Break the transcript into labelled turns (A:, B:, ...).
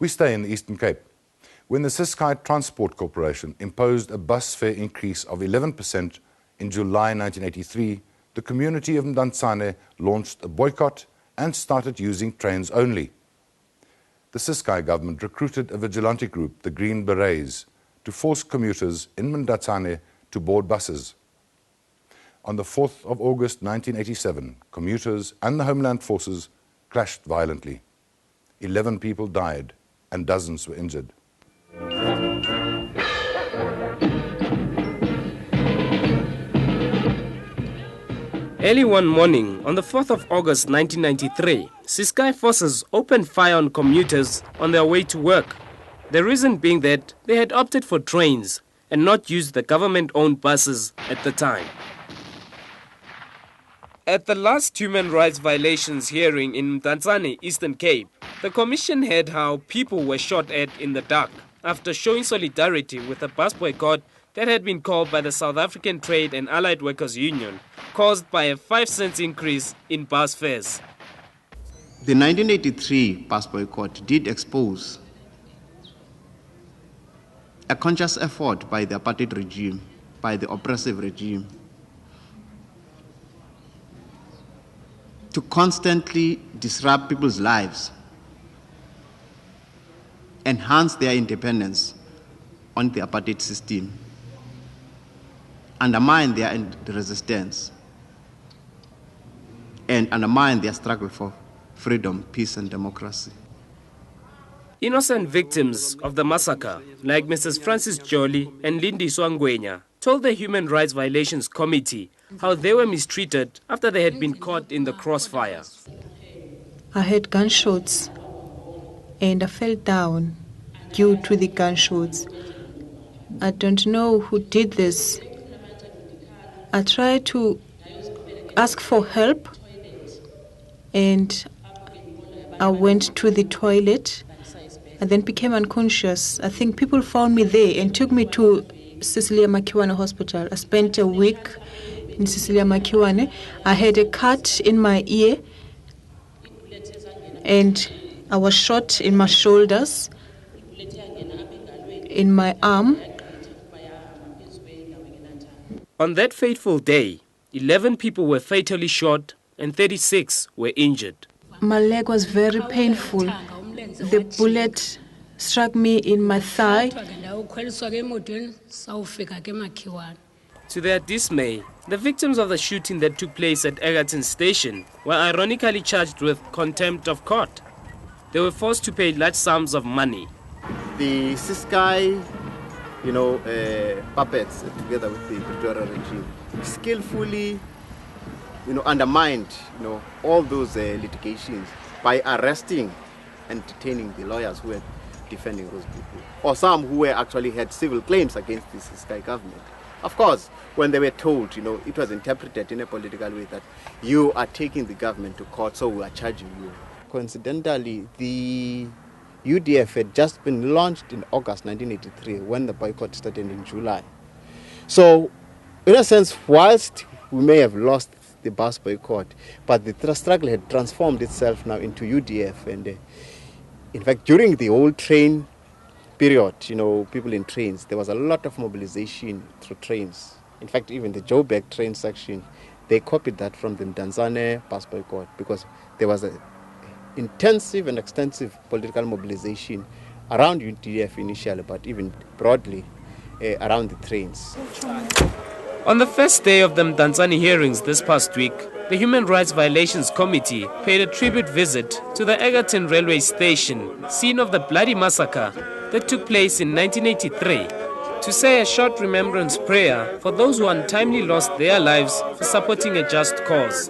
A: We stay in the Eastern Cape. When the Ciskei Transport Corporation imposed a bus fare increase of 11% in July 1983, the community of Mdantsane launched a boycott and started using trains only. The Ciskei government recruited a vigilante group, the Green Berets, to force commuters in Mdantsane to board buses. On the 4th of August 1987, commuters and the homeland forces clashed violently. 11 people died and dozens were injured.
B: Early one morning, on the 4th of August 1993, Ciskei forces opened fire on commuters on their way to work. The reason being that they had opted for trains and not used the government-owned buses at the time. At the last human rights violations hearing in Mdantsane, Eastern Cape, the Commission heard how people were shot at in the dark after showing solidarity with a bus boycott that had been called by the South African Trade and Allied Workers Union, caused by a 5-cent increase in bus fares.
C: The 1983 bus boycott did expose a conscious effort by the apartheid regime, by the oppressive regime, to constantly disrupt people's lives, enhance their independence on the apartheid system, undermine their resistance, and undermine their struggle for freedom, peace, and democracy.
B: Innocent victims of the massacre, like Mrs. Francis Jolie and Lindy Swangwenya, told the Human Rights Violations Committee how they were mistreated after they had been caught in the crossfire.
D: I heard gunshots and I fell down due to the gunshots. I don't know who did this. I tried to ask for help and I went to the toilet and then became unconscious. I think people found me there and took me to Cecilia Makiwane Hospital. I spent a week in Cecilia Makiwane. I had a cut in my ear and I was shot in my shoulders, in my arm.
B: On that fateful day, 11 people were fatally shot and 36 were injured.
D: My leg was very painful. The bullet struck me in my thigh.
B: To their dismay, the victims of the shooting that took place at Egerton Station were ironically charged with contempt of court. They were forced to pay large sums of money.
C: The Ciskei, puppets together with the Pretoria regime skillfully, undermined, all those litigations by arresting and detaining the lawyers who were defending those people, or some who actually had civil claims against the Ciskei government. Of course, when they were told, it was interpreted in a political way that you are taking the government to court, so we are charging you. Coincidentally, the UDF had just been launched in August 1983 when the boycott started in July. So, in a sense, whilst we may have lost the bus boycott, but the struggle had transformed itself now into UDF. And in fact, during the whole train period, people in trains, there was a lot of mobilization through trains. In fact, even the Joburg train section, they copied that from the Mdantsane bus boycott because there was an intensive and extensive political mobilization around UDF initially, but even broadly around the trains.
B: On the first day of the Mdantsane hearings this past week, the Human Rights Violations Committee paid a tribute visit to the Egerton railway station, scene of the bloody massacre that took place in 1983, to say a short remembrance prayer for those who untimely lost their lives for supporting a just cause.